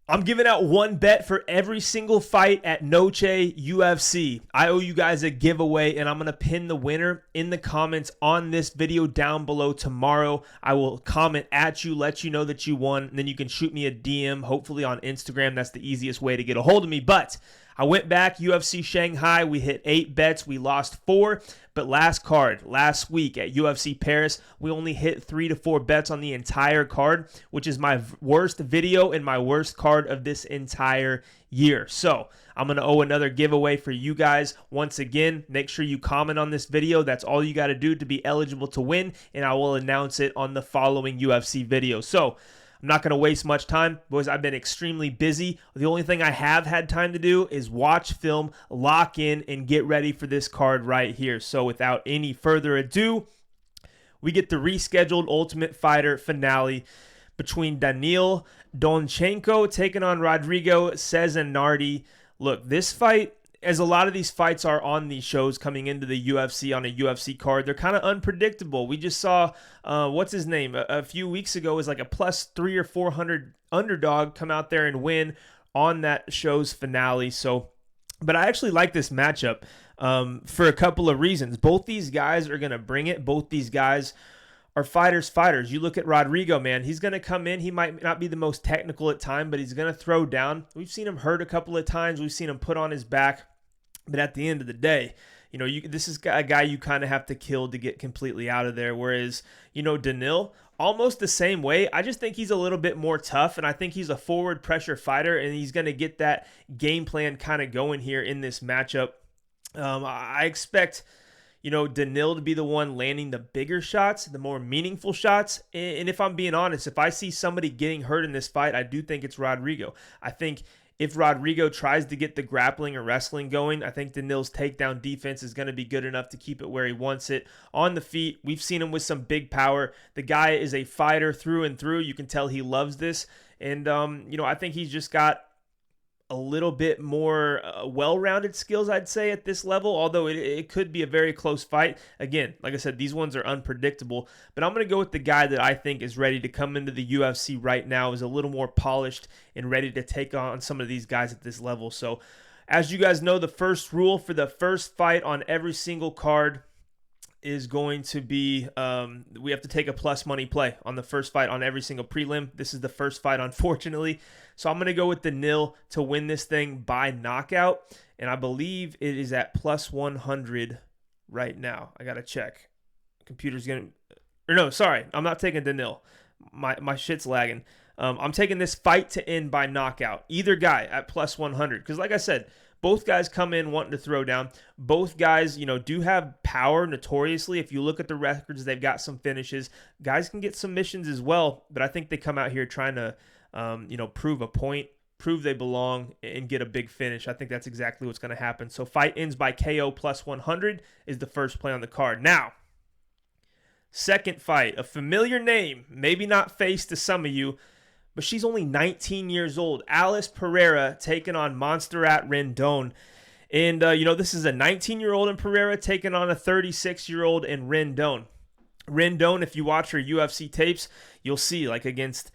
I'm giving out one bet for every single fight at Noche UFC. I owe you guys a giveaway, and I'm going to pin the winner in the comments on this video down below tomorrow. I will comment at you, let you know that you won, and then you can shoot me a DM, hopefully on Instagram. That's the easiest way to get a hold of me. But I went back, UFC Shanghai, we hit 8 bets, we lost 4, but last week at UFC Paris, we only hit 3 to 4 bets on the entire card, which is my worst video and my worst card of this entire year. So I'm going to owe another giveaway for you guys. Once again, make sure you comment on this video. That's all you got to do to be eligible to win, and I will announce it on the following UFC video. So I'm not going to waste much time because I've been extremely busy. The only thing I have had time to do is watch film, lock in, and get ready for this card right here. So without any further ado, we get the rescheduled Ultimate Fighter finale between Daniil Donchenko taking on Rodrigo Sezinando. Look, this fight, as a lot of these fights are on these shows coming into the UFC on a UFC card, they're kind of unpredictable. We just saw, what's his name, a few weeks ago was like a plus 300 or 400 underdog come out there and win on that show's finale. So, but I actually like this matchup for a couple of reasons. Both these guys are going to bring it. Both these guys are fighters. You look at Rodrigo, man. He's going to come in. He might not be the most technical at time, but he's going to throw down. We've seen him hurt a couple of times. We've seen him put on his back. But at the end of the day, this is a guy you kind of have to kill to get completely out of there. Whereas, Daniil, almost the same way. I just think he's a little bit more tough, and I think he's a forward pressure fighter, and he's going to get that game plan kind of going here in this matchup. I expect Daniil to be the one landing the bigger shots, the more meaningful shots. And if I'm being honest, if I see somebody getting hurt in this fight, I do think it's Rodrigo. I think if Rodrigo tries to get the grappling or wrestling going, I think Daniil's takedown defense is going to be good enough to keep it where he wants it. On the feet, we've seen him with some big power. The guy is a fighter through and through. You can tell he loves this. And, I think he's just got a little bit more well-rounded skills, I'd say, at this level, although it could be a very close fight. Again, like I said, these ones are unpredictable, but I'm going to go with the guy that I think is ready to come into the UFC right now, is a little more polished and ready to take on some of these guys at this level. So, as you guys know, the first rule for the first fight on every single card is going to be we have to take a plus money play on the first fight on every single prelim. This is the first fight, unfortunately. So I'm going to go with Daniil to win this thing by knockout, and I believe it is at plus 100 right now. I got to check. Computer's going to... Or no, sorry. I'm not taking Daniil. My shit's lagging. I'm taking this fight to end by knockout. Either guy at plus 100. Because like I said, both guys come in wanting to throw down. Both guys, do have power notoriously. If you look at the records, they've got some finishes. Guys can get submissions as well, but I think they come out here trying to, prove a point, prove they belong, and get a big finish. I think that's exactly what's going to happen. So fight ends by KO plus 100 is the first play on the card. Now, second fight, a familiar name, maybe not face to some of you, but she's only 19 years old. Alice Pereira taking on Montserrat Rendon. And, this is a 19-year-old in Pereira taking on a 36-year-old in Rendon. Rendon, if you watch her UFC tapes, you'll see, like against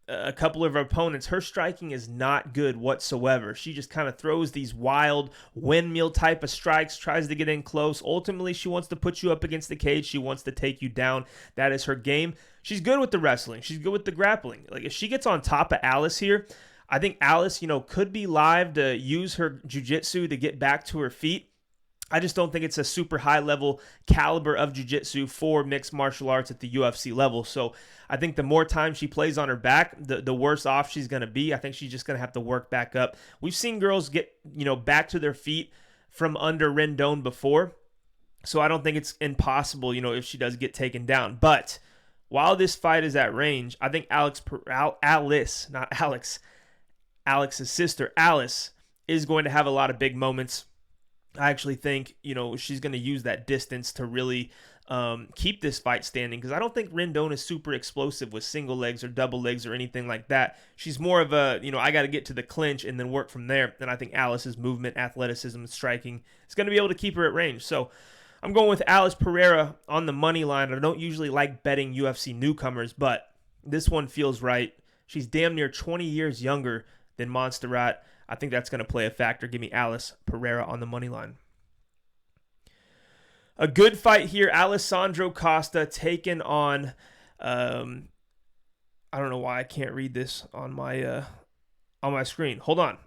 a couple of her opponents, her striking is not good whatsoever. She just kind of throws these wild windmill type of strikes, tries to get in close. Ultimately, she wants to put you up against the cage. She wants to take you down. That is her game. She's good with the wrestling. She's good with the grappling. Like, if she gets on top of Alice here, I think Alice, could be live to use her jiu-jitsu to get back to her feet. I just don't think it's a super high level caliber of jiu-jitsu for mixed martial arts at the UFC level. So I think the more time she plays on her back, the worse off she's going to be. I think she's just going to have to work back up. We've seen girls get, back to their feet from under Rendon before. So I don't think it's impossible, if she does get taken down. But while this fight is at range, I think Alex's sister, Alice, is going to have a lot of big moments. I actually think, she's going to use that distance to really keep this fight standing, because I don't think Rendon is super explosive with single legs or double legs or anything like that. She's more of a, I got to get to the clinch and then work from there. And I think Alice's movement, athleticism, and striking is going to be able to keep her at range. So I'm going with Alice Pereira on the money line. I don't usually like betting UFC newcomers, but this one feels right. She's damn near 20 years younger than Montserrat. I think that's going to play a factor. Give me Alice Pereira on the money line. A good fight here. Alessandro Costa taking on, I don't know why I can't read this on my screen. Hold on.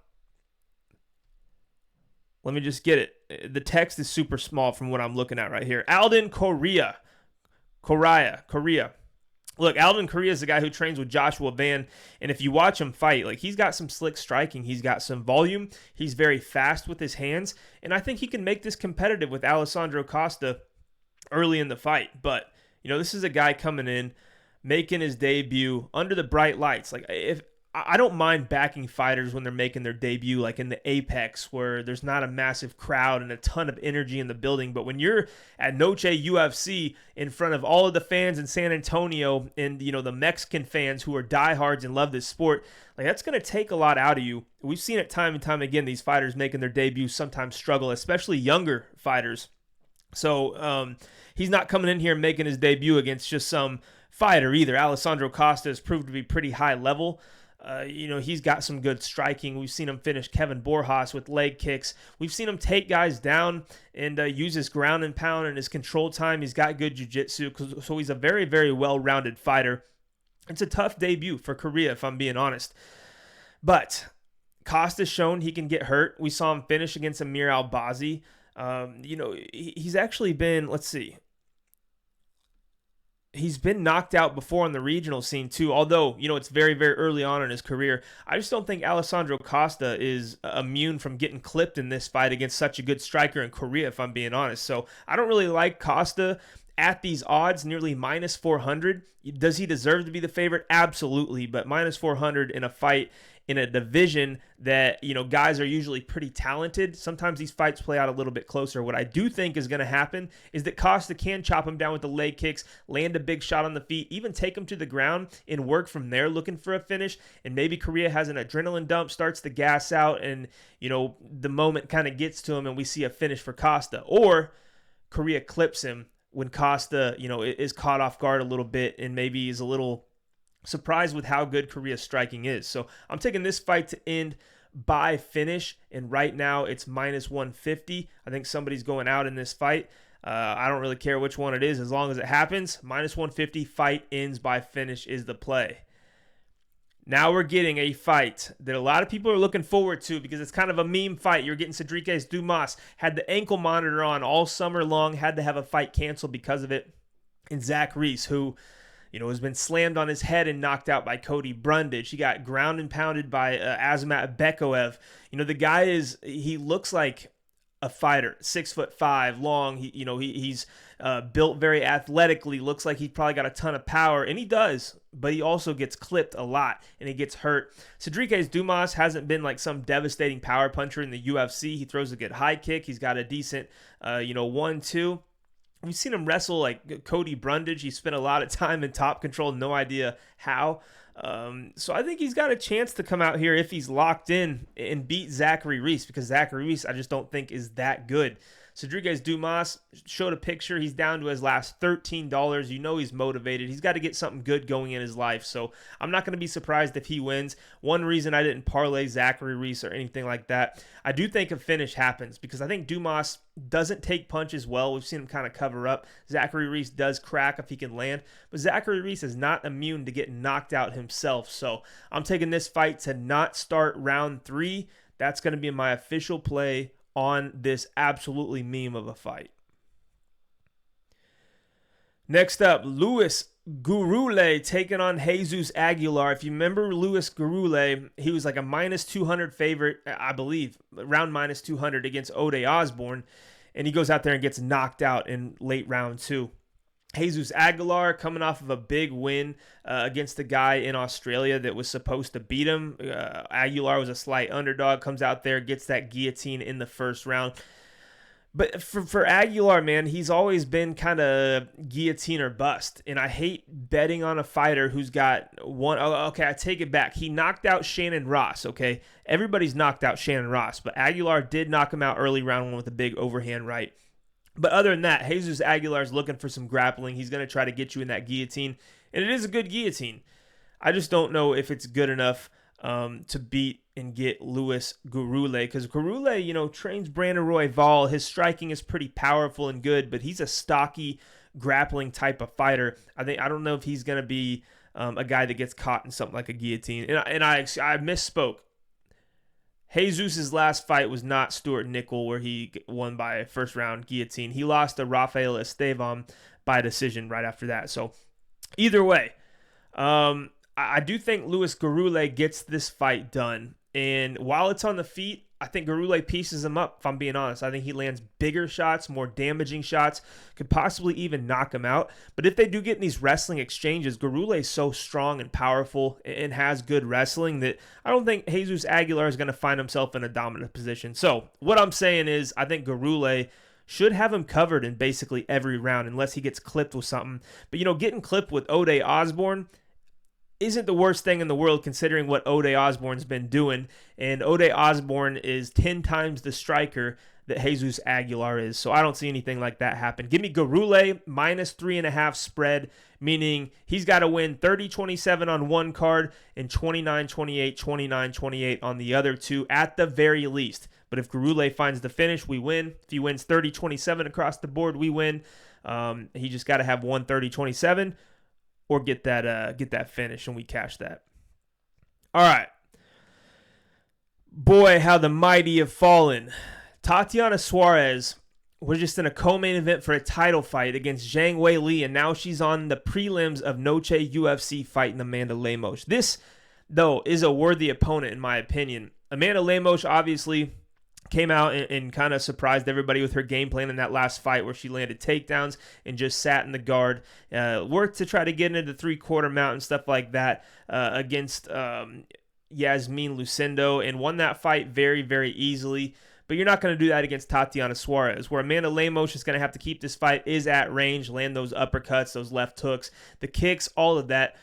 Let me just get it. The text is super small from what I'm looking at right here. Alden Coria. Look, Alden Coria is the guy who trains with Joshua Van, and if you watch him fight, like, he's got some slick striking. He's got some volume. He's very fast with his hands, and I think he can make this competitive with Alessandro Costa early in the fight. But, this is a guy coming in, making his debut under the bright lights. Like, if I don't mind backing fighters when they're making their debut, like in the Apex, where there's not a massive crowd and a ton of energy in the building. But when you're at Noche UFC in front of all of the fans in San Antonio and, the Mexican fans who are diehards and love this sport, like, that's going to take a lot out of you. We've seen it time and time again, these fighters making their debut sometimes struggle, especially younger fighters. So he's not coming in here making his debut against just some fighter either. Alessandro Costa has proved to be pretty high level. He's got some good striking. We've seen him finish Kevin Borjas with leg kicks. We've seen him take guys down and use his ground and pound and his control time. He's got good jiu-jitsu, so he's a very, very well-rounded fighter. It's a tough debut for Coria, if I'm being honest. But Costa's shown he can get hurt. We saw him finish against Amir Albazi. He's actually been, let's see, he's been knocked out before on the regional scene too, although, it's very, very early on in his career. I just don't think Alessandro Costa is immune from getting clipped in this fight against such a good striker in Coria, if I'm being honest. So I don't really like Costa at these odds, nearly minus 400. Does he deserve to be the favorite? Absolutely, but minus 400 in a fight in a division that, guys are usually pretty talented. Sometimes these fights play out a little bit closer. What I do think is going to happen is that Costa can chop him down with the leg kicks, land a big shot on the feet, even take him to the ground and work from there looking for a finish. And maybe Coria has an adrenaline dump, starts to gas out, and, the moment kind of gets to him and we see a finish for Costa. Or Coria clips him when Costa, is caught off guard a little bit and maybe is a little surprised with how good Coria's striking is. So I'm taking this fight to end by finish, and right now it's minus 150. I think somebody's going out in this fight. I don't really care which one it is as long as it happens. Minus 150, fight ends by finish is the play. Now we're getting a fight that a lot of people are looking forward to because it's kind of a meme fight. You're getting Cedriques Dumas, had the ankle monitor on all summer long, had to have a fight canceled because of it. And Zach Reese, who has been slammed on his head and knocked out by Cody Brundage. He got ground and pounded by Azamat Bekoev. The guy he looks like a fighter, 6'5", long. He's built very athletically. Looks like he's probably got a ton of power, and he does. But he also gets clipped a lot, and he gets hurt. Cedriques Dumas hasn't been like some devastating power puncher in the UFC. He throws a good high kick. He's got a decent, 1-2. We've seen him wrestle like Cody Brundage. He spent a lot of time in top control, no idea how. So I think he's got a chance to come out here if he's locked in and beat Zachary Reese, because Zachary Reese I just don't think is that good. Cedriques Dumas showed a picture. He's down to his last $13. He's motivated. He's got to get something good going in his life. So I'm not going to be surprised if he wins. One reason I didn't parlay Zachary Reese or anything like that, I do think a finish happens because I think Dumas doesn't take punches well. We've seen him kind of cover up. Zachary Reese does crack if he can land, but Zachary Reese is not immune to getting knocked out himself. So I'm taking this fight to not start round 3. That's going to be my official play on this absolutely meme of a fight. Next up, Luis Gurule taking on Jesus Aguilar. If you remember Luis Gurule, he was like a minus 200 favorite, I believe, around minus 200 against Ode Osborne, and he goes out there and gets knocked out in late round 2. Jesus Aguilar coming off of a big win against the guy in Australia that was supposed to beat him. Aguilar was a slight underdog, comes out there, gets that guillotine in the first round. But for Aguilar, man, he's always been kind of guillotine or bust. And I hate betting on a fighter who's got one. Oh, okay, I take it back. He knocked out Shannon Ross, okay? Everybody's knocked out Shannon Ross, but Aguilar did knock him out early round 1 with a big overhand right. But other than that, Jesus Aguilar is looking for some grappling. He's going to try to get you in that guillotine, and it is a good guillotine. I just don't know if it's good enough to beat and get Louis Gurule, because Gurule, trains Brandon Royval. His striking is pretty powerful and good, but he's a stocky, grappling type of fighter. I don't know if he's going to be a guy that gets caught in something like a guillotine. And I misspoke. Jesus' last fight was not Stuart Nickel, where he won by a first round guillotine. He lost to Rafael Estevam by decision right after that. So either way, I do think Louis Gurule gets this fight done. And while it's on the feet, I think Gurule pieces him up, if I'm being honest. I think he lands bigger shots, more damaging shots, could possibly even knock him out. But if they do get in these wrestling exchanges, Gurule is so strong and powerful and has good wrestling that I don't think Jesus Aguilar is going to find himself in a dominant position. So what I'm saying is I think Gurule should have him covered in basically every round unless he gets clipped with something. But, getting clipped with Ode Osborne isn't the worst thing in the world considering what Ode Osborne's been doing. And Ode Osborne is 10 times the striker that Jesus Aguilar is. So I don't see anything like that happen. Give me Gurule minus 3.5 spread, meaning he's got to win 30-27 on one card and 29-28, 29-28 on the other two at the very least. But if Gurule finds the finish, we win. If he wins 30-27 across the board, we win. He just got to have 30-27 or get that finish, and we cash that. All right. Boy, how the mighty have fallen. Tatiana Suarez was just in a co-main event for a title fight against Zhang Weili, and now she's on the prelims of Noche UFC fighting Amanda Lemos. This, though, is a worthy opponent in my opinion. Amanda Lemos obviously came out and kind of surprised everybody with her game plan in that last fight where she landed takedowns and just sat in the guard. Worked to try to get into the three-quarter mount and stuff like that against Yasmin Lucindo and won that fight very, very easily. But you're not going to do that against Tatiana Suarez, where Amanda Lemos is going to have to keep this fight, is at range, land those uppercuts, those left hooks, the kicks, all of that.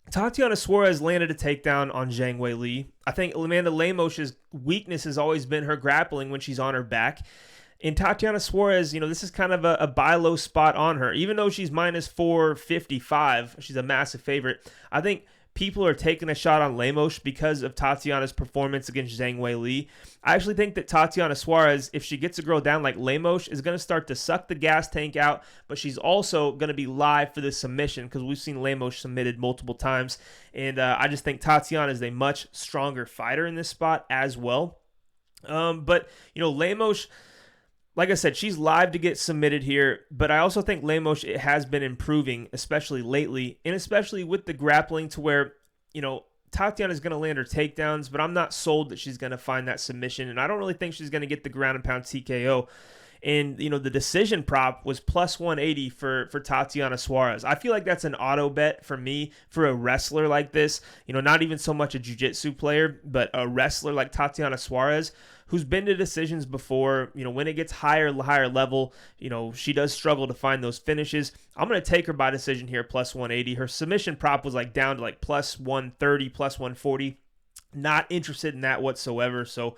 Tatiana Suarez landed a takedown on Zhang Weili. I think Amanda Lemos' weakness has always been her grappling when she's on her back. And Tatiana Suarez, this is kind of a buy low spot on her. Even though she's minus 455, she's a massive favorite. I think people are taking a shot on Lemos because of Tatiana's performance against Zhang Weili. I actually think that Tatiana Suarez, if she gets a girl down like Lemos, is going to start to suck the gas tank out, but she's also going to be live for the submission because we've seen Lemos submitted multiple times. And I just think Tatiana is a much stronger fighter in this spot as well. But, Lemos, like I said, she's live to get submitted here, but I also think Lemos has been improving, especially lately, and especially with the grappling to where, Tatiana's going to land her takedowns, but I'm not sold that she's going to find that submission, and I don't really think she's going to get the ground and pound TKO. And, the decision prop was plus 180 for Tatiana Suarez. I feel like that's an auto bet for me for a wrestler like this. Not even so much a jiu-jitsu player, but a wrestler like Tatiana Suarez, who's been to decisions before. When it gets higher level, she does struggle to find those finishes. I'm going to take her by decision here, plus 180. Her submission prop was down to plus 130, plus 140. Not interested in that whatsoever. So,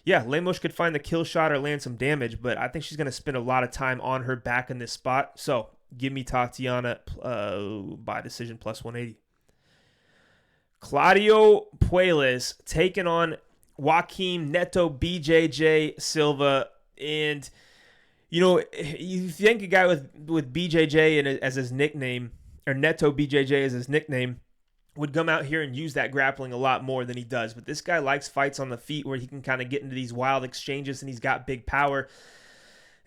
yeah, Lemos could find the kill shot or land some damage, but I think she's going to spend a lot of time on her back in this spot. So, give me Tatiana by decision, plus 180. Claudio Puelles taking on Joaquim Neto BJJ Silva. And, you think a guy with BJJ as his nickname, or Neto BJJ as his nickname, would come out here and use that grappling a lot more than he does. But this guy likes fights on the feet where he can kind of get into these wild exchanges and he's got big power.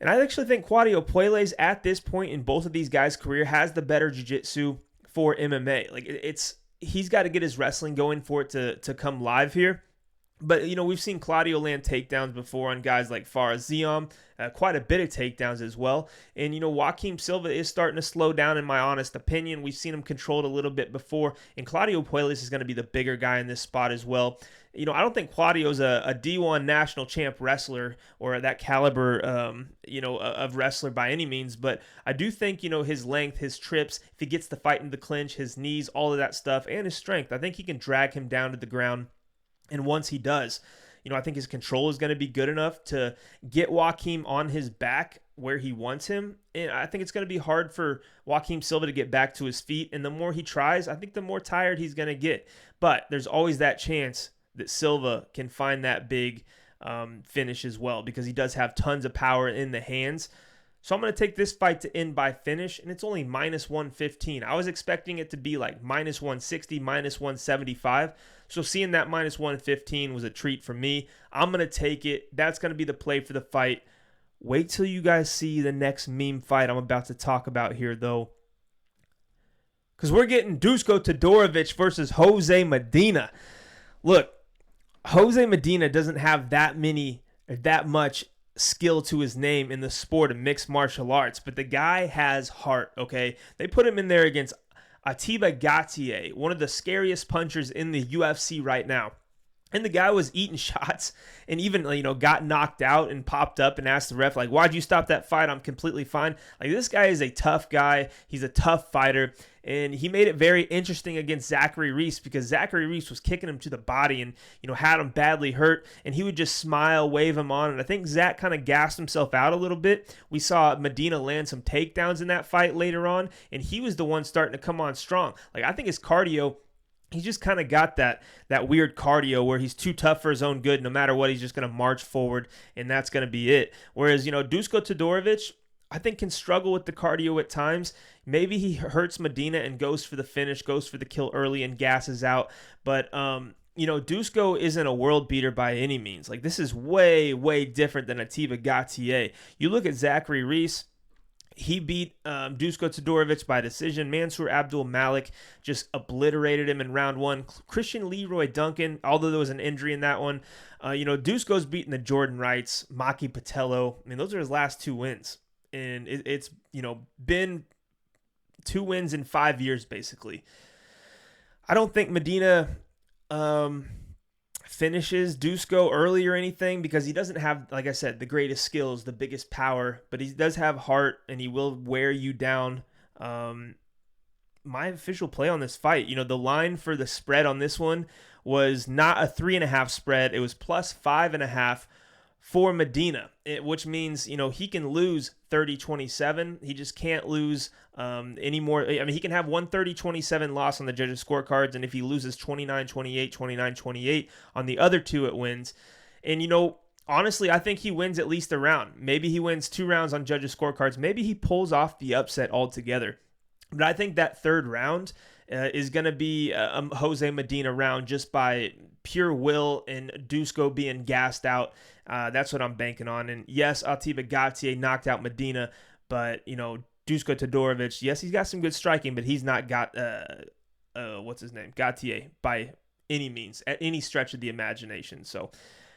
And I actually think Claudio Puelles at this point in both of these guys' career has the better jiu-jitsu for MMA. He's got to get his wrestling going for it to come live here. But, we've seen Claudio land takedowns before on guys like Faraz Ziam, quite a bit of takedowns as well. And, Joaquim Silva is starting to slow down, in my honest opinion. We've seen him controlled a little bit before. And Claudio Puelles is going to be the bigger guy in this spot as well. I don't think Claudio's a D1 national champ wrestler or that caliber, of wrestler by any means. But I do think, his length, his trips, if he gets the fight in the clinch, his knees, all of that stuff, and his strength, I think he can drag him down to the ground. And once he does, I think his control is going to be good enough to get Joaquim on his back where he wants him. And I think it's going to be hard for Joaquim Silva to get back to his feet. And the more he tries, I think the more tired he's going to get. But there's always that chance that Silva can find that big finish as well, because he does have tons of power in the hands. So I'm going to take this fight to end by finish, and it's only minus 115. I was expecting it to be like minus 160, minus 175. So seeing that minus 115 was a treat for me. I'm going to take it. That's going to be the play for the fight. Wait till you guys see the next meme fight I'm about to talk about here, though, because we're getting Dusko Todorovic versus Jose Medina. Look, Jose Medina doesn't have that much skill to his name in the sport of mixed martial arts, but the guy has heart, okay? They put him in there against Atiba Gautier, one of the scariest punchers in the UFC right now. And the guy was eating shots and even, got knocked out and popped up and asked the ref, like, why'd you stop that fight? I'm completely fine. Like, this guy is a tough guy. He's a tough fighter. And he made it very interesting against Zachary Reese, because Zachary Reese was kicking him to the body and, had him badly hurt. And he would just smile, wave him on. And I think Zach kind of gassed himself out a little bit. We saw Medina land some takedowns in that fight later on. And he was the one starting to come on strong. Like, I think his cardio, he's just kind of got that weird cardio where he's too tough for his own good. No matter what, he's just going to march forward, and that's going to be it. Whereas, Dusko Todorovic, I think, can struggle with the cardio at times. Maybe he hurts Medina and goes for the finish, goes for the kill early and gasses out. But, Dusko isn't a world beater by any means. Like, this is way, way different than Atiba Gautier. You look at Zachary Reese. He beat Dusko Todorovic by decision. Mansour Abdul Malik just obliterated him in round one. Christian Leroy Duncan, although there was an injury in that one. Dusko's beaten the Jordan Wrights, Maki Patello. I mean, those are his last 2 wins. And it's been 2 wins in 5 years, basically. I don't think Medina finishes Dusko early or anything, because he doesn't have, like I said, the greatest skills, the biggest power, but he does have heart, and he will wear you down. My official play on this fight, the line for the spread on this one was not a 3.5 spread. It was plus 5.5 for Medina, which means, he can lose 30-27. He just can't lose any more. I mean, he can have 30-27 loss on the judges' scorecards, and if he loses 29-28, 29-28 on the other 2, it wins. And, honestly, I think he wins at least a round. Maybe he wins 2 rounds on judges' scorecards. Maybe he pulls off the upset altogether. But I think that 3rd round is going to be a Jose Medina round just by pure will and Dusko being gassed out. That's what I'm banking on. And yes, Atiba Gautier knocked out Medina, but, Dusko Todorovic, yes, he's got some good striking, but he's not got, what's his name? Gautier by any means, at any stretch of the imagination. So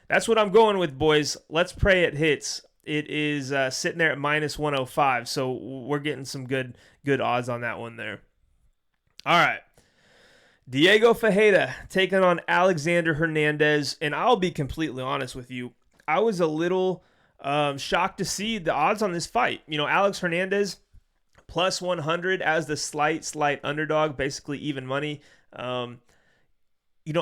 that's what I'm going with, boys. Let's pray it hits. It is sitting there at minus 105, so we're getting some good odds on that one there. All right. Diego Ferreira taking on Alexander Hernandez, and I'll be completely honest with you. I was a little shocked to see the odds on this fight. Alex Hernandez plus 100 as the slight underdog, basically even money.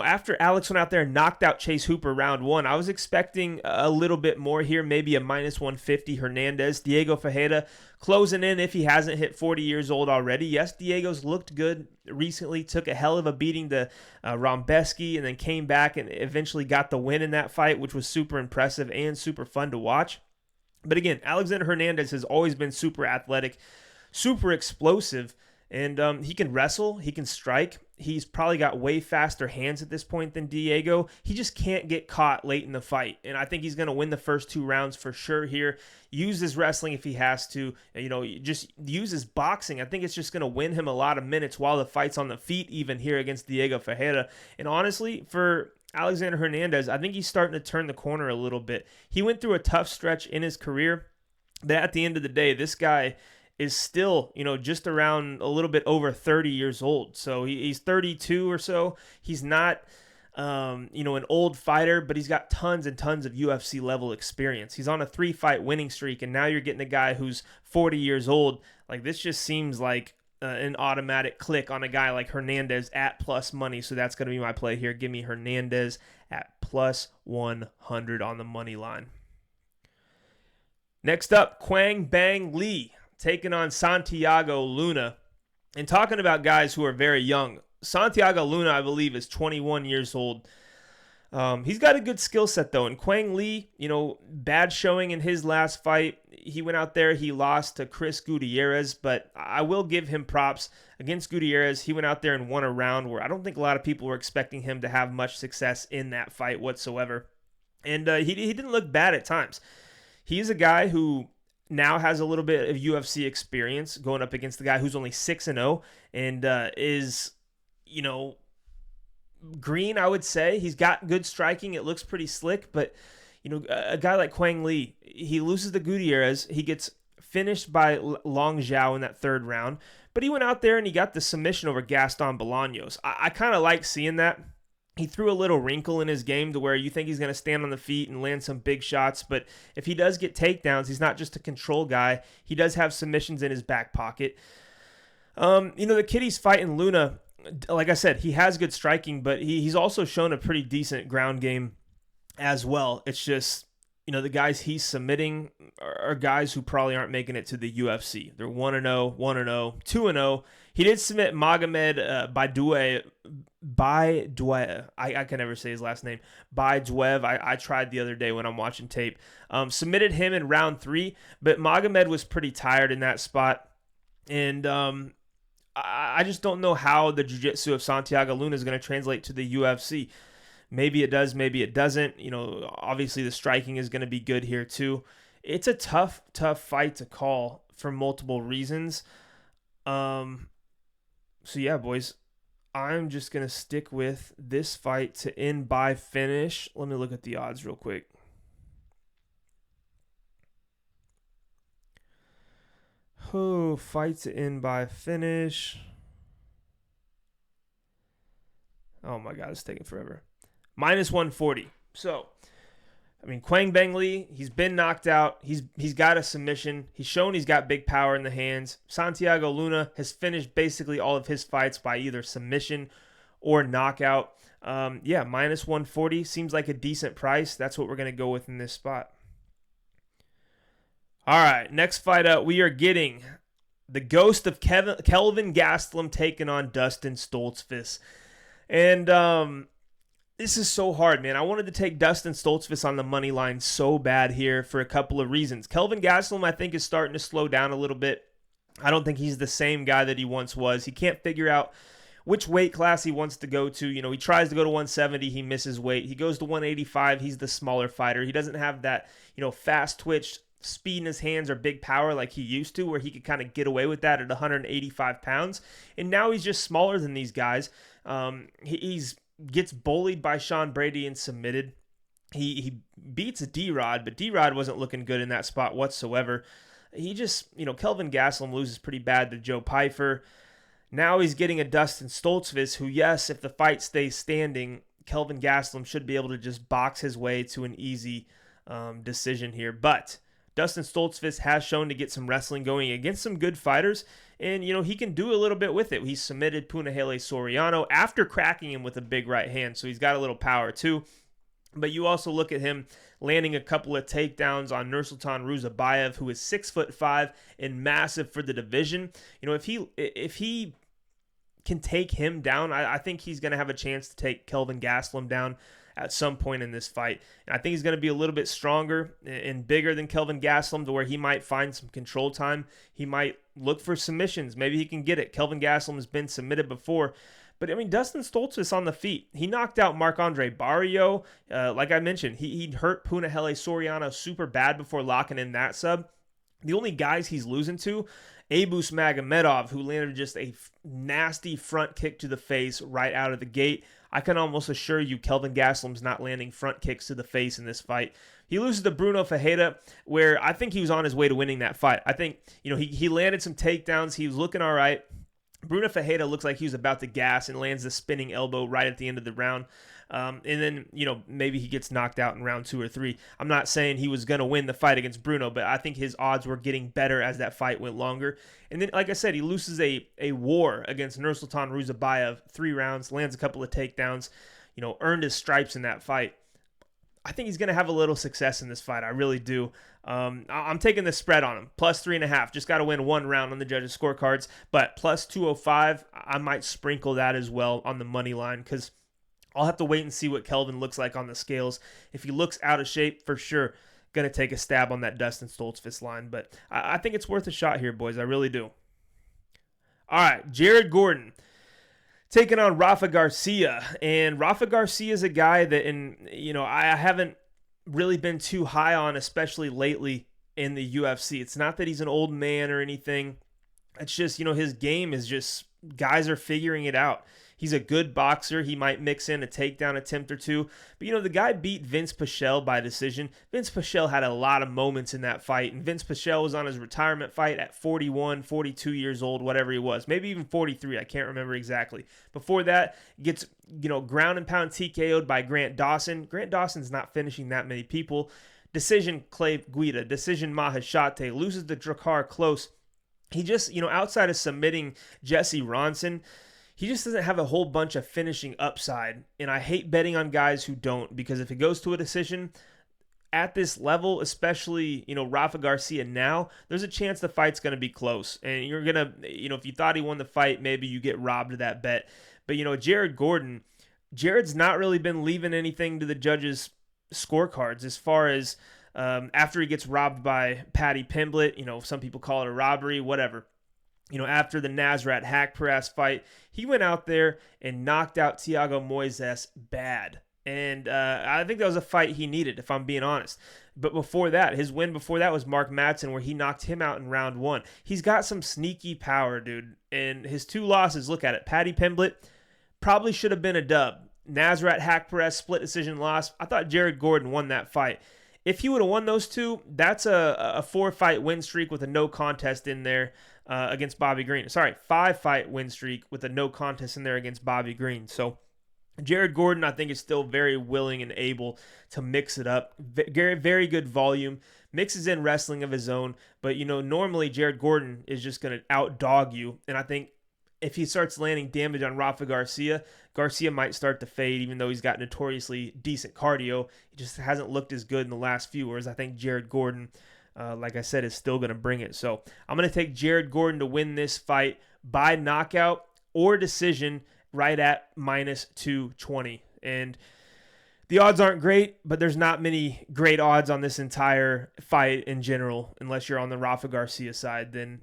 After Alex went out there and knocked out Chase Hooper round 1, I was expecting a little bit more here, maybe a minus 150 Hernandez. Diego Ferreira closing in if he hasn't hit 40 years old already. Yes, Diego's looked good recently, took a hell of a beating to Rombeski, and then came back and eventually got the win in that fight, which was super impressive and super fun to watch. But again, Alexander Hernandez has always been super athletic, super explosive, and he can wrestle, he can strike. He's probably got way faster hands at this point than Diego. He just can't get caught late in the fight. And I think he's going to win the first 2 rounds for sure here. Use his wrestling if he has to. Just use his boxing. I think it's just going to win him a lot of minutes while the fight's on the feet, even here against Diego Ferreira. And honestly, for Alexander Hernandez, I think he's starting to turn the corner a little bit. He went through a tough stretch in his career, but at the end of the day, this guy is still, just around a little bit over 30 years old. So he's 32 or so. He's not, an old fighter, but he's got tons and tons of UFC level experience. He's on a 3-fight winning streak, and now you're getting a guy who's 40 years old. Like, this just seems like an automatic click on a guy like Hernandez at plus money. So that's going to be my play here. Give me Hernandez at plus 100 on the money line. Next up, Quang Bang Lee taking on Santiago Luna. And talking about guys who are very young, Santiago Luna, I believe, is 21 years old. He's got a good skill set, though. And Quang Lee, bad showing in his last fight. He went out there, he lost to Chris Gutierrez, but I will give him props. Against Gutierrez, he went out there and won a round where I don't think a lot of people were expecting him to have much success in that fight whatsoever. And he didn't look bad at times. He's a guy who now has a little bit of UFC experience going up against the guy who's only 6-0 and is, green, I would say. He's got good striking. It looks pretty slick, but, a guy like Quang Lee, he loses to Gutierrez. He gets finished by Long Zhao in that third round, but he went out there and he got the submission over Gaston Bolaños. I kind of like seeing that. He threw a little wrinkle in his game to where you think he's going to stand on the feet and land some big shots. But if he does get takedowns, he's not just a control guy. He does have submissions in his back pocket. The kid he's fighting, Luna, like I said, he has good striking, but he's also shown a pretty decent ground game as well. It's just, the guys he's submitting are guys who probably aren't making it to the UFC. They're 1-0, 1-0, 2-0. He did submit Magomed Baiduev. I can never say his last name. Baiduev. I tried the other day when I'm watching tape. Submitted him in round 3, but Magomed was pretty tired in that spot. And I just don't know how the jiu-jitsu of Santiago Luna is going to translate to the UFC. Maybe it does, maybe it doesn't. Obviously the striking is going to be good here too. It's a tough fight to call for multiple reasons. So yeah, boys, I'm just going to stick with this fight to end by finish. Let me look at the odds real quick. Oh, fight to end by finish. Oh my God, it's taking forever. Minus 140. So, Quang Bang Lee, he's been knocked out. He's got a submission. He's shown he's got big power in the hands. Santiago Luna has finished basically all of his fights by either submission or knockout. Minus 140 seems like a decent price. That's what we're going to go with in this spot. All right, next fight up, we are getting the ghost of Kelvin Gastelum taking on Dustin Stoltzfus. And this is so hard, man. I wanted to take Dustin Stoltzfus on the money line so bad here for a couple of reasons. Kelvin Gastelum, I think, is starting to slow down a little bit. I don't think he's the same guy that he once was. He can't figure out which weight class he wants to go to. He tries to go to 170. He misses weight. He goes to 185. He's the smaller fighter. He doesn't have that, fast twitch, speed in his hands or big power like he used to, where he could kind of get away with that at 185 pounds. And now he's just smaller than these guys. He's gets bullied by Sean Brady and submitted. He beats D-Rod, but D-Rod wasn't looking good in that spot whatsoever. He just, Kelvin Gastelum loses pretty bad to Joe Pyfer. Now he's getting a Dustin Stoltzfus, who, yes, if the fight stays standing, Kelvin Gastelum should be able to just box his way to an easy decision here. But Dustin Stoltzfus has shown to get some wrestling going against some good fighters, and, he can do a little bit with it. He submitted Punahele Soriano after cracking him with a big right hand, so he's got a little power too. But you also look at him landing a couple of takedowns on Nursultan Ruzabayev, who is 6'5" and massive for the division. If he can take him down, I think he's going to have a chance to take Kelvin Gastelum down at some point in this fight. And I think he's going to be a little bit stronger and bigger than Kelvin Gastelum, to where he might find some control time. He might look for submissions. Maybe he can get it. Kelvin Gastelum has been submitted before. But, Dustin Stoltzfus on the feet. He knocked out Marc-Andre Barrio. Like I mentioned, he hurt Punahele Soriano super bad before locking in that sub. The only guys he's losing to, Abus Magomedov, who landed just a nasty front kick to the face right out of the gate. I can almost assure you Kelvin Gastelum's not landing front kicks to the face in this fight. He loses to Bruno Ferreira, where I think he was on his way to winning that fight. I think, he landed some takedowns. He was looking all right. Bruno Ferreira looks like he was about to gas and lands the spinning elbow right at the end of the round. And then, maybe he gets knocked out in round 2 or 3. I'm not saying he was going to win the fight against Bruno, but I think his odds were getting better as that fight went longer. And then, like I said, he loses a war against Nursultan Ruzabayev, 3 rounds, lands a couple of takedowns, earned his stripes in that fight. I think he's going to have a little success in this fight. I really do. I'm taking the spread on him. Plus 3.5. Just got to win one round on the judges' scorecards. But plus 205, I might sprinkle that as well on the money line because I'll have to wait and see what Kelvin looks like on the scales. If he looks out of shape, for sure, going to take a stab on that Dustin Stoltzfus line. But I think it's worth a shot here, boys. I really do. All right, Jared Gordon taking on Rafa Garcia. And Rafa Garcia is a guy that, I haven't really been too high on, especially lately in the UFC. It's not that he's an old man or anything. It's just, his game is just, guys are figuring it out. He's a good boxer. He might mix in a takedown attempt or two. But, the guy beat Vince Pichel by decision. Vince Pichel had a lot of moments in that fight. And Vince Pichel was on his retirement fight at 41, 42 years old, whatever he was. Maybe even 43. I can't remember exactly. Before that, gets, ground and pound TKO'd by Grant Dawson. Grant Dawson's not finishing that many people. Decision Clay Guida. Decision Mahashate. Loses to Drakkar close. He just, outside of submitting Jesse Ronson, he just doesn't have a whole bunch of finishing upside. And I hate betting on guys who don't, because if it goes to a decision at this level, especially, Rafa Garcia now, there's a chance the fight's going to be close. And you're going to, if you thought he won the fight, maybe you get robbed of that bet. But, Jared Gordon, Jared's not really been leaving anything to the judges' scorecards as far as after he gets robbed by Paddy Pimblett, some people call it a robbery, whatever. After the Nasrat Haqparast fight, he went out there and knocked out Thiago Moises bad. And I think that was a fight he needed, if I'm being honest. But before that, his win before that was Mark Madsen, where he knocked him out in round 1. He's got some sneaky power, dude. And his 2 losses, look at it. Paddy Pimblett probably should have been a dub. Nasrat Haqparast split decision loss. I thought Jared Gordon won that fight. If he would have won those 2, that's a 4-fight win streak with a no contest in there against Bobby Green. Sorry, 5-fight win streak with a no contest in there against Bobby Green. So Jared Gordon, I think, is still very willing and able to mix it up. Very, very good volume. Mixes in wrestling of his own. But, normally Jared Gordon is just going to outdog you. And I think if he starts landing damage on Rafa Garcia, Garcia might start to fade, even though he's got notoriously decent cardio. He just hasn't looked as good in the last few, whereas I think Jared Gordon, like I said, is still going to bring it. So I'm going to take Jared Gordon to win this fight by knockout or decision right at minus 220. And the odds aren't great, but there's not many great odds on this entire fight in general, unless you're on the Rafa Garcia side. Then,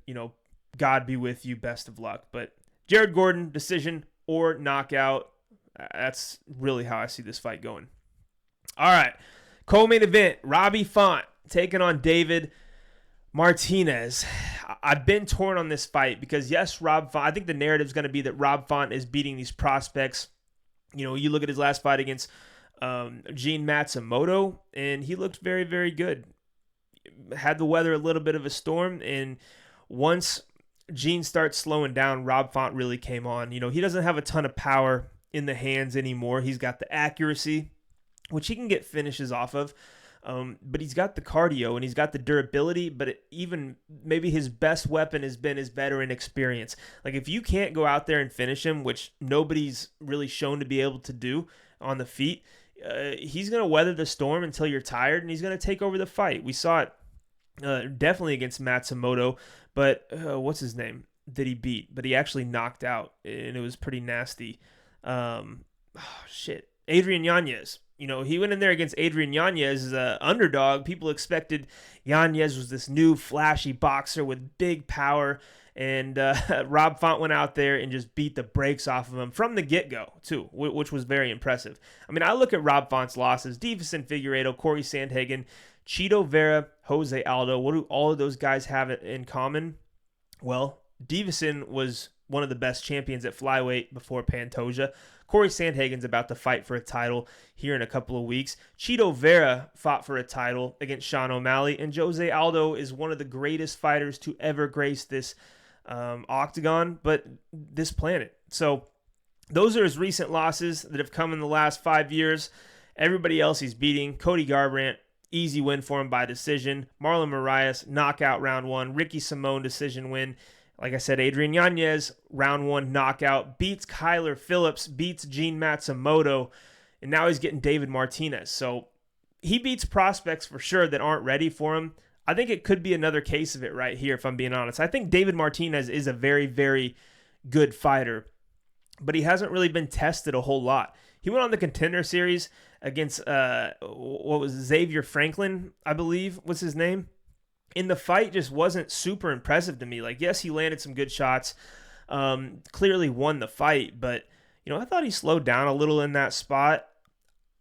God be with you. Best of luck. But Jared Gordon, decision or knockout. That's really how I see this fight going. All right. Co-main event, Robbie Font taking on David Martinez. I've been torn on this fight because, yes, Rob Font, I think the narrative is going to be that Rob Font is beating these prospects. You look at his last fight against Gene Matsumoto, and he looked very, very good. Had the weather a little bit of a storm, and once Gene starts slowing down, Rob Font really came on. He doesn't have a ton of power in the hands anymore. He's got the accuracy, which he can get finishes off of. But he's got the cardio and he's got the durability, but even maybe his best weapon has been his veteran experience. Like, if you can't go out there and finish him, which nobody's really shown to be able to do on the feet, he's going to weather the storm until you're tired, and he's going to take over the fight. We saw it definitely against Matsumoto, but what's his name that he beat? But he actually knocked out, and it was pretty nasty. Adrian Yanez. He went in there against Adrian Yanez as an underdog. People expected Yanez was this new flashy boxer with big power, and Rob Font went out there and just beat the brakes off of him from the get-go, too, which was very impressive. I mean, I look at Rob Font's losses: Davison Figueiredo, Corey Sandhagen, Chito Vera, Jose Aldo. What do all of those guys have in common? Well, Davison was one of the best champions at flyweight before Pantoja. Corey Sandhagen's about to fight for a title here in a couple of weeks. Chito Vera fought for a title against Sean O'Malley, and Jose Aldo is one of the greatest fighters to ever grace this octagon, but this planet. So those are his recent losses that have come in the last 5 years. Everybody else he's beating: Cody Garbrandt, easy win for him by decision. Marlon Moraes, knockout round 1. Ricky Simone, decision win. Like I said, Adrian Yanez, round 1 knockout, beats Kyler Phillips, beats Gene Matsumoto, and now he's getting David Martinez. So he beats prospects for sure that aren't ready for him. I think it could be another case of it right here, if I'm being honest. I think David Martinez is a very, very good fighter, but he hasn't really been tested a whole lot. He went on the Contender Series against, Xavier Franklin, I believe was his name. In the fight, just wasn't super impressive to me. Like, yes, he landed some good shots, clearly won the fight, but, I thought he slowed down a little in that spot.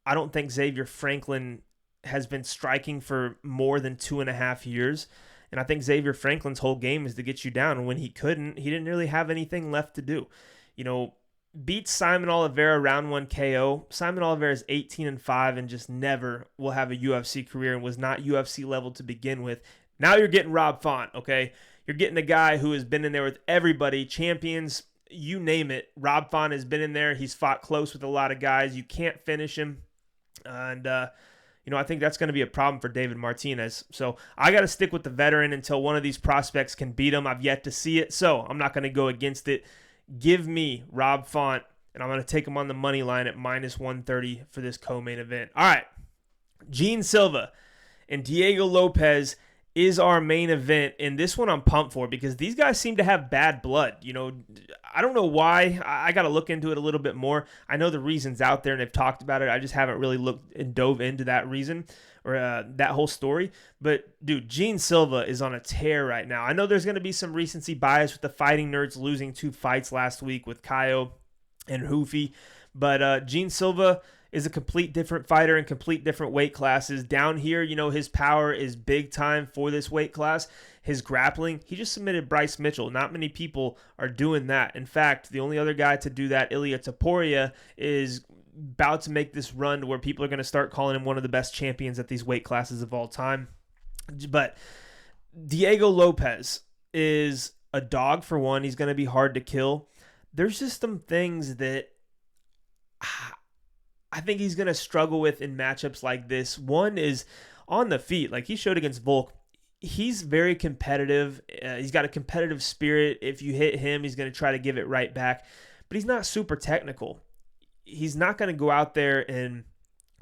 I don't think Xavier Franklin has been striking for more than 2.5 years. And I think Xavier Franklin's whole game is to get you down. And when he couldn't, he didn't really have anything left to do. Beats Simon Oliveira round 1 KO. Simon Oliveira is 18-5 and just never will have a UFC career and was not UFC level to begin with. Now you're getting Rob Font, okay? You're getting a guy who has been in there with everybody, champions, you name it. Rob Font has been in there. He's fought close with a lot of guys. You can't finish him. And, I think that's going to be a problem for David Martinez. So I got to stick with the veteran until one of these prospects can beat him. I've yet to see it, so I'm not going to go against it. Give me Rob Font, and I'm going to take him on the money line at -130 for this co-main event. All right, Gene Silva and Diego Lopes is our main event, and this one I'm pumped for because these guys seem to have bad blood. I don't know why. I got to look into it a little bit more. I know the reason's out there, and they've talked about it. I just haven't really looked and dove into that reason or that whole story. But, dude, Gene Silva is on a tear right now. I know there's going to be some recency bias with the Fighting Nerds losing 2 fights last week with Kaio and Hoofy, but Gene Silva is a complete different fighter in complete different weight classes. Down here, his power is big time for this weight class. His grappling, he just submitted Bryce Mitchell. Not many people are doing that. In fact, the only other guy to do that, Ilia Topuria, is about to make this run to where people are going to start calling him one of the best champions at these weight classes of all time. But Diego Lopes is a dog for one. He's going to be hard to kill. There's just some things that I think he's going to struggle with in matchups like this. One is on the feet. Like he showed against Volk. He's very competitive. He's got a competitive spirit. If you hit him, he's going to try to give it right back. But he's not super technical. He's not going to go out there and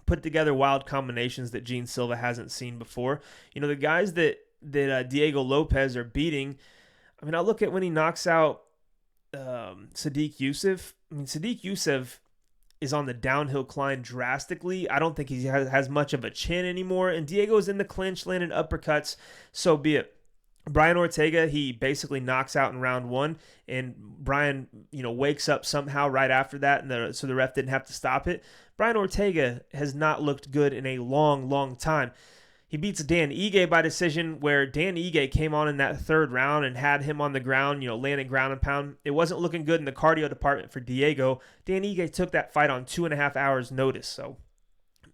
put together wild combinations that Gene Silva hasn't seen before. The guys that Diego Lopes are beating, I look at when he knocks out Sadiq Youssef. Sadiq Youssef is on the downhill climb drastically. I don't think he has much of a chin anymore. And Diego's in the clinch, landing uppercuts. So be it. Brian Ortega, he basically knocks out in round 1. And Brian, wakes up somehow right after that. And so the ref didn't have to stop it. Brian Ortega has not looked good in a long, long time. He beats Dan Ige by decision, where Dan Ige came on in that 3rd round and had him on the ground, landing ground and pound. It wasn't looking good in the cardio department for Diego. Dan Ige took that fight on 2.5 hours notice. So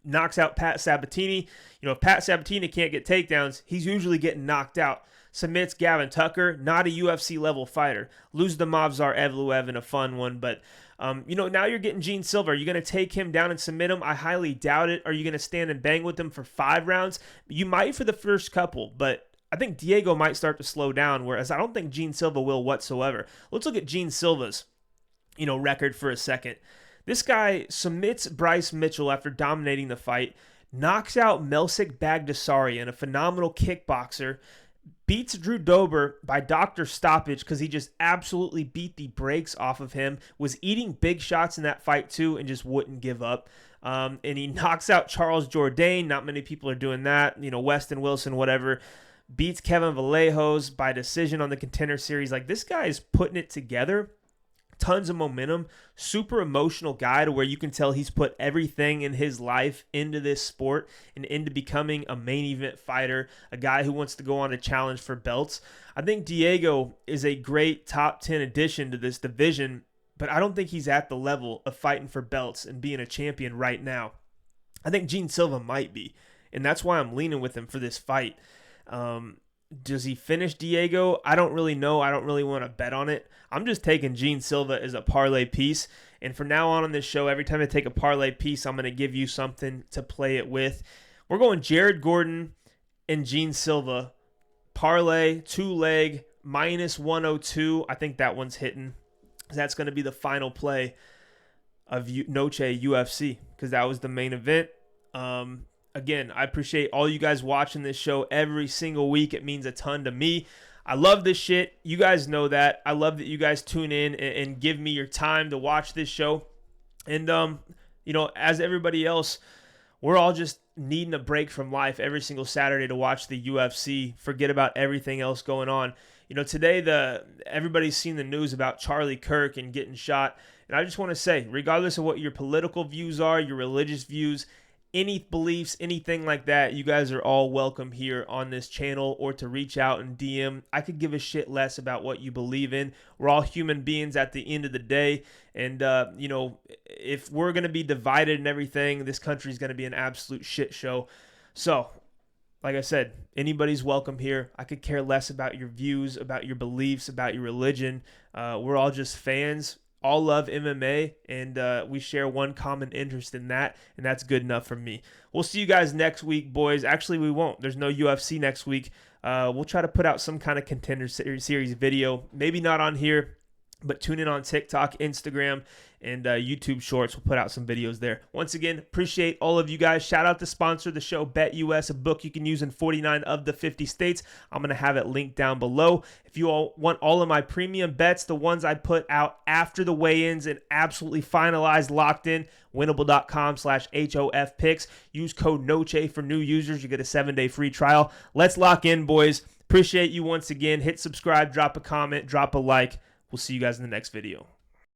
knocks out Pat Sabatini. If Pat Sabatini can't get takedowns, he's usually getting knocked out. Submits Gavin Tucker, not a UFC level fighter. Loses to Mavzar Evloev in a fun one, but now you're getting Gene Silva. Are you going to take him down and submit him? I highly doubt it. Are you going to stand and bang with him for 5 rounds? You might for the first couple, but I think Diego might start to slow down, whereas I don't think Gene Silva will whatsoever. Let's look at Gene Silva's, record for a second. This guy submits Bryce Mitchell after dominating the fight, knocks out Melsik Bagdasarian, a phenomenal kickboxer, beats Drew Dober by doctor stoppage because he just absolutely beat the brakes off of him, was eating big shots in that fight too and just wouldn't give up. And he knocks out Charles Jourdain. Not many people are doing that. Weston Wilson, whatever. Beats Kevin Vallejos by decision on the Contender Series. Like, this guy is putting it together. Tons of momentum, super emotional guy to where you can tell he's put everything in his life into this sport and into becoming a main event fighter, a guy who wants to go on a challenge for belts. I think Diego is a great top 10 addition to this division, but I don't think he's at the level of fighting for belts and being a champion right now. I think Gene Silva might be, and that's why I'm leaning with him for this fight. Does he finish Diego? I don't really know. I don't really want to bet on it. I'm just taking Gene Silva as a parlay piece. And from now on this show, every time I take a parlay piece, I'm going to give you something to play it with. We're going Jared Gordon and Gene Silva. Parlay, 2-leg, -102. I think that one's hitting. That's going to be the final play of Noche UFC because that was the main event. again, I appreciate all you guys watching this show every single week. It means a ton to me. I love this shit. You guys know that. I love that you guys tune in and give me your time to watch this show. And, as everybody else, we're all just needing a break from life every single Saturday to watch the UFC. Forget about everything else going on. Today everybody's seen the news about Charlie Kirk and getting shot. And I just want to say, regardless of what your political views are, your religious views, any beliefs, anything like that, you guys are all welcome here on this channel, or to reach out and DM. I could give a shit less about what you believe in. We're all human beings at the end of the day. And, if we're going to be divided and everything, this country is going to be an absolute shit show. So, like I said, anybody's welcome here. I could care less about your views, about your beliefs, about your religion. We're all just fans. All love MMA, and we share one common interest in that, and that's good enough for me. We'll see you guys next week, boys. Actually, we won't. There's no UFC next week. We'll try to put out some kind of contender series video. Maybe not on here, but tune in on TikTok, Instagram, and YouTube Shorts. We'll put out some videos there. Once again, appreciate all of you guys. Shout out to sponsor of the show, BetUS, a book you can use in 49 of the 50 states. I'm going to have it linked down below. If you all want all of my premium bets, the ones I put out after the weigh-ins and absolutely finalized, locked in, winnable.com/HOF picks. Use code Noche for new users. You get a 7-day free trial. Let's lock in, boys. Appreciate you once again. Hit subscribe, drop a comment, drop a like. We'll see you guys in the next video.